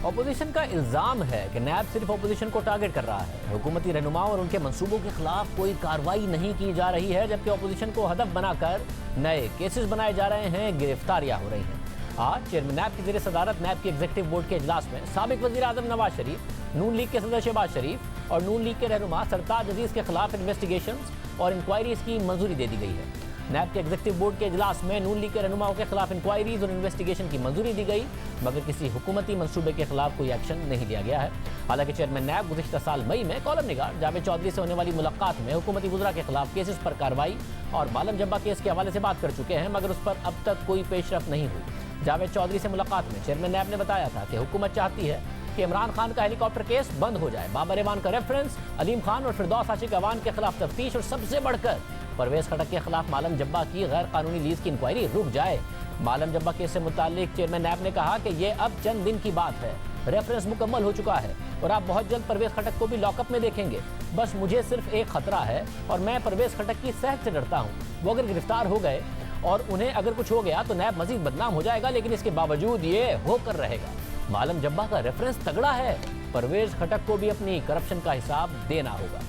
Opposition का इल्जाम है कि नैब सिर्फ अपोजिशन को टारगेट कर रहा है। हुकूमती रहनुमाओं और उनके मंसूबों के खिलाफ कोई कार्रवाई नहीं की जा रही है, जबकि अपोजिशन को हदफ बनाकर नए केसेस बनाए जा रहे हैं, गिरफ्तारियां हो रही हैं। आज चेयरमैन नैब की ज़ेर सदारत नैब के एग्जीक्यूटिव बोर्ड के इजलास में साबिक वज़ीर आज़म नवाज शरीफ, नून लीग के सदर शहबाज शरीफ और नून लीग के रहनुमा सरताज अजीज़ के खिलाफ इन्वेस्टिगेशन और इंक्वायरीज की मंजूरी दे दी गई है। नैब के एग्जीक्यूटिव बोर्ड के इजलास में नून लीग के रहनुमाओं के खिलाफ इंक्वायरीज और इन्वेस्टिगेशन की मंजूरी दी गई, मगर किसी हुकूमती मंसूबे के खिलाफ कोई एक्शन नहीं लिया गया है। हालांकि चेयरमैन नैब गुज़िश्ता साल मई में कॉलम निगार जावेद चौधरी से होने वाली मुलाकात में हुकूमती वज़रा के खिलाफ केसेस पर कार्रवाई और मालम जब्बा केस के हवाले से बात कर चुके हैं, मगर उस पर अब तक कोई पेशरफ नहीं हुई। जावेद चौधरी से मुलाकात में चेयरमैन नैब ने बताया था कि हुकूमत चाहती है कि इमरान खान का हेलीकॉप्टर केस बंद हो जाए, बाबर एवान का रेफरेंस, अलीम खान और फिरदौस आशिक अवान के खिलाफ तफ्तीश और सबसे बढ़कर परवेज खटक के खिलाफ मालम जब्बा की गैर कानूनी लीज की इंक्वायरी रुक जाए। मालम जब्बा केस से मुताल्लिक चेयरमैन नैब ने कहा कि ये अब चंद दिन की बात है, रेफरेंस मुकम्मल हो चुका है और आप बहुत जल्द परवेज खटक को भी लॉकअप में देखेंगे। बस मुझे सिर्फ एक खतरा है और मैं परवेज खटक की सेहत से डरता हूँ। वो अगर गिरफ्तार हो गए और उन्हें अगर कुछ हो गया तो नैब मजीद बदनाम हो जाएगा, लेकिन इसके बावजूद ये होकर रहेगा। मालम जब्बा का रेफरेंस तगड़ा है, परवेज खटक को भी अपनी करप्शन का हिसाब देना होगा।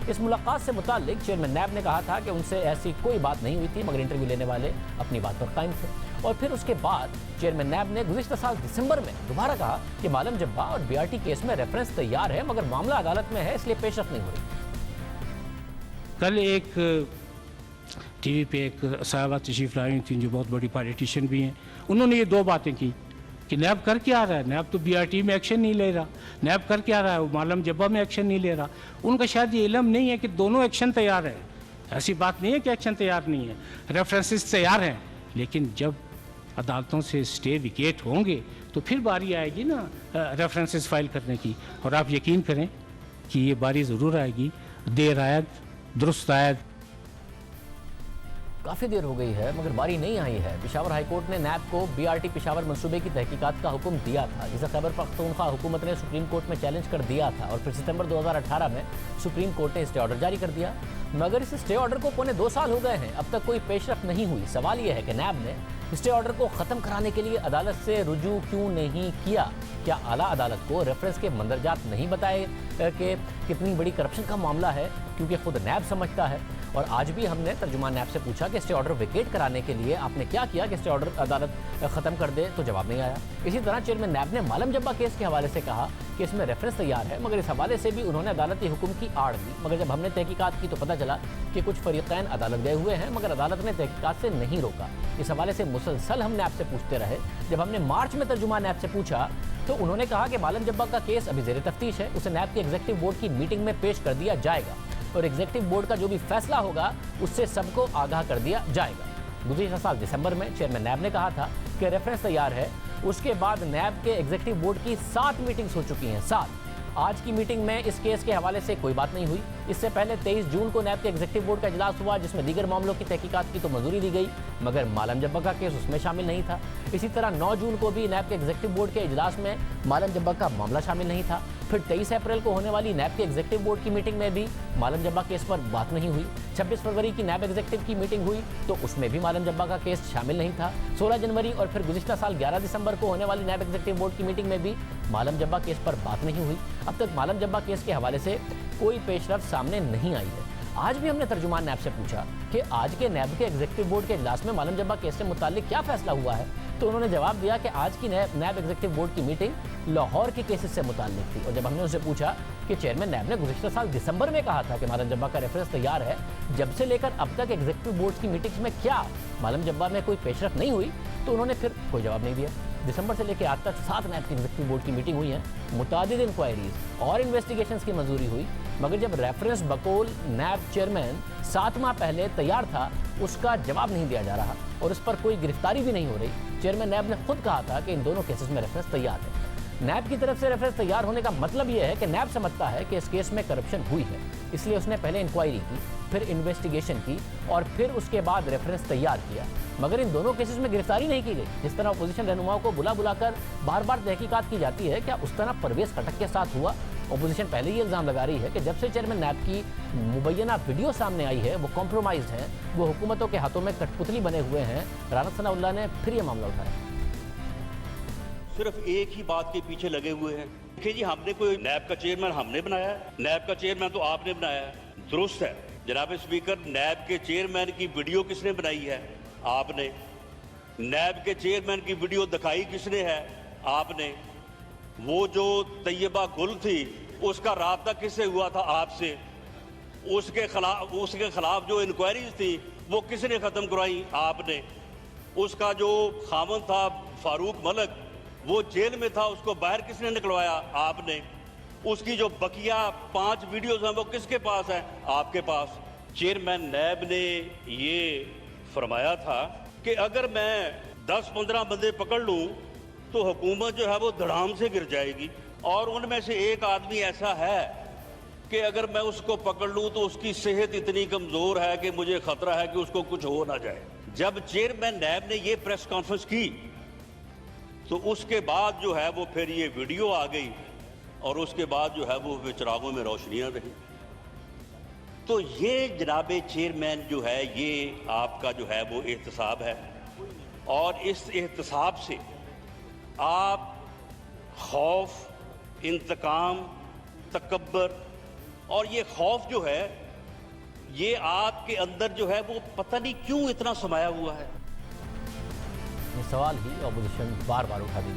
इस मुलाकात से मुताल्लिक चेयरमैन नैब ने कहा था कि उनसे ऐसी कोई बात नहीं हुई थी, मगर इंटरव्यू लेने वाले अपनी बात पर कायम थे। और फिर उसके बाद चेयरमैन नैब ने गुज़िश्ता साल दिसंबर में दोबारा कहा कि मालम जब्बा और बीआरटी केस में रेफरेंस तैयार है, मगर मामला अदालत में है, इसलिए पेशरफ नहीं हो रही। कल एक टीवी पे एक साहबा तशरीफ लाई थी जो बहुत बड़ी पॉलिटिशियन भी हैं, उन्होंने ये दो बातें की कि नैब कर क्या रहा है, नैब तो बीआरटी में एक्शन नहीं ले रहा, नैब कर क्या रहा है, वो मालम जब्बा में एक्शन नहीं ले रहा। उनका शायद ये इल्म नहीं है कि दोनों एक्शन तैयार है। ऐसी बात नहीं है कि एक्शन तैयार नहीं है, रेफरेंसेस तैयार हैं, लेकिन जब अदालतों से स्टे विकेट होंगे तो फिर बारी आएगी ना रेफरेंसेस फाइल करने की। और आप यकीन करें कि ये बारी ज़रूर आएगी, देर आयद दुरुस्त आयद। काफ़ी देर हो गई है मगर बारी नहीं आई है। पेशावर हाईकोर्ट ने नैब को बीआरटी पेशावर मंसूबे की तहकीकात का हुक्म दिया था, जिसे खैबर पख्तूनख्वा हुकूमत ने सुप्रीम कोर्ट में चैलेंज कर दिया था और फिर सितंबर 2018 में सुप्रीम कोर्ट ने स्टे ऑर्डर जारी कर दिया। मगर इस स्टे ऑर्डर को पौने 2 साल हो गए हैं, अब तक कोई पेशरफ नहीं हुई। सवाल यह है कि नैब ने स्टे ऑर्डर को ख़त्म कराने के लिए अदालत से रुजू क्यों नहीं किया? क्या आला अदालत को रेफरेंस के मंदरजात नहीं बताए कि कितनी बड़ी करप्शन का मामला है? क्योंकि खुद नैब समझता है। और आज भी हमने तर्जुमान नैब से पूछा कि स्टे ऑर्डर विकेट कराने के लिए आपने क्या किया कि स्टे ऑर्डर अदालत ख़त्म कर दे, तो जवाब नहीं आया। इसी तरह चेयरमैन नैब ने मालम जब्बा केस के हवाले से कहा कि इसमें रेफरेंस तैयार है, मगर इस हवाले से भी उन्होंने अदालती हुक्म की आड़ दी। मगर जब हमने तहकीकात की तो पता चला कि कुछ फरीक़ैन अदालत गए हुए हैं, मगर अदालत ने तहकीकात से नहीं रोका। इस हवाले से मुसलसल हम नैब से पूछते रहे। जब हमने मार्च में तर्जुमान नैब से पूछा तो उन्होंने कहा कि मालम जब्बा का केस अभी ज़ेर तफ्तीश है, उसे नैब के एग्जीक्यूटिव बोर्ड की मीटिंग में पेश कर दिया जाएगा और एग्जीक्यूटिव बोर्ड का जो भी फैसला होगा उससे सबको आगाह कर दिया जाएगा। गुज़िश्ता साल दिसंबर में चेयरमैन नैब ने कहा था कि रेफरेंस तैयार है। उसके बाद नैब के एग्जीक्यूटिव बोर्ड की 7 मीटिंग्स हो चुकी हैं, 7। आज की मीटिंग में इस केस के हवाले से कोई बात नहीं हुई। इससे पहले 23 जून को नैब के एग्जीक्यूटिव बोर्ड का इजलास हुआ, जिसमें दीगर मामलों की तहकीकात की तो मंजूरी दी गई, मगर मालम जब्बा का केस उसमें शामिल नहीं था। इसी तरह 9 जून को भी नैब के एग्जीक्यूटिव बोर्ड के इजलास में मालम जब्बा का मामला शामिल नहीं था। फिर 23 अप्रैल को होने वाली नैब के एग्जीक्यूटिव बोर्ड की मीटिंग में भी मालम जब्बा केस पर बात नहीं हुई। 26 फरवरी की नैब एग्जीक्यूटिव की मीटिंग हुई तो उसमें भी मालम जब्बा का केस शामिल नहीं था। 16 जनवरी और फिर गुज़िश्ता साल 11 दिसंबर को होने वाली नैब एग्जीक्यूटिव बोर्ड की मीटिंग में भी मालम जब्बा केस पर बात नहीं हुई। अब तक मालम जब्बा केस के हवाले से कोई पेशरफ सामने नहीं आई है। आज भी हमने तर्जुमान नैब से पूछा कि आज के नैब के एग्जीक्यूटिव बोर्ड के इजलास में मालम जब्बा केस से मुताल्लिक क्या फैसला हुआ है, तो उन्होंने जवाब दिया कि आज की नैब एग्जीक्यूटिव बोर्ड की मीटिंग लाहौर के केसेस से मुताल्लिक थी। और जब हमने उनसे पूछा कि चेयरमैन नैब ने गुज़िश्ता साल दिसंबर में कहा था कि मालम जब्बा का रेफरेंस तैयार है, जब से लेकर अब तक एग्जीक्यूटिव बोर्ड की मीटिंग्स में क्या मालम जब्बा में कोई पेशरफ नहीं हुई, तो उन्होंने फिर कोई जवाब नहीं दिया। दिसंबर से लेकर आज तक 7 नैब की एग्जीक्यूटिव बोर्ड की मीटिंग हुई है, मुतादिद इंक्वायरीज और इन्वेस्टिगेशंस की मंजूरी हुई, मगर जब रेफरेंस बकौल नैब चेयरमैन 7 माह पहले तैयार था उसका जवाब नहीं दिया जा रहा और उस पर कोई गिरफ्तारी भी नहीं हो रही। चेयरमैन नैब ने खुद कहा था कि इन दोनों केसेस में रेफरेंस तैयार है। नैब की तरफ से रेफरेंस तैयार होने का मतलब यह है कि नैब समझता है कि इस केस में करप्शन हुई है, इसलिए उसने पहले इंक्वायरी की, फिर इन्वेस्टिगेशन की और फिर उसके बाद रेफरेंस तैयार किया। मगर इन दोनों केसेस में गिरफ्तारी नहीं की गई। जिस तरह अपोजिशन रहनुमाओं को बुलाकर बार बार तहकीकात की जाती है, क्या उस तरह परवेज खटक के साथ हुआ? अपोजिशन पहले ही इल्ज़ाम लगा रही है कि जब से चेयरमैन नैब की मुबैना वीडियो सामने आई है वो कॉम्प्रोमाइज़ हैं, वो हुकूमतों के हाथों में कठपुतली बने हुए हैं। राना सनाउल्लाह ने फिर ये मामला उठाया। सिर्फ एक ही बात के पीछे लगे हुए हैं। देखिए जी, हमने कोई नैब का चेयरमैन हमने बनाया है, नैब का चेयरमैन तो आपने बनाया है, दुरुस्त है जनाब स्पीकर। नैब के चेयरमैन की वीडियो किसने बनाई है? आपने। नैब के चेयरमैन की वीडियो दिखाई किसने है? आपने। वो जो तैयबा गुल थी उसका राब्ता किससे हुआ था? आपसे। उसके खिलाफ जो इंक्वायरीज थी वो किसने ख़त्म करवाई? आपने। उसका जो खामन था फारूक मलिक, वो जेल में था, उसको बाहर किसने निकलवाया? आपने। उसकी जो बकिया 5 वीडियोस हैं वो किसके पास है? आपके पास। चेयरमैन नैब ने ये फरमाया था कि अगर मैं 10-15 बंदे पकड़ लूं तो हुकूमत जो है वो धड़ाम से गिर जाएगी, और उनमें से एक आदमी ऐसा है कि अगर मैं उसको पकड़ लूं तो उसकी सेहत इतनी कमज़ोर है कि मुझे ख़तरा है कि उसको कुछ हो ना जाए। जब चेयरमैन नैब ने ये प्रेस कॉन्फ्रेंस की तो उसके बाद जो है वो फिर ये वीडियो आ गई, और उसके बाद जो है वो चिरागों में रोशनियां रही। तो ये जनाब चेयरमैन जो है ये आपका जो है वो एहतसाब है, और इस एहतसाब से आप खौफ, इंतकाम, तकब्बर, और ये खौफ जो है ये आपके अंदर जो है वो पता नहीं क्यों इतना समाया हुआ है। ये सवाल ही ऑपोजिशन बार बार उठा दी।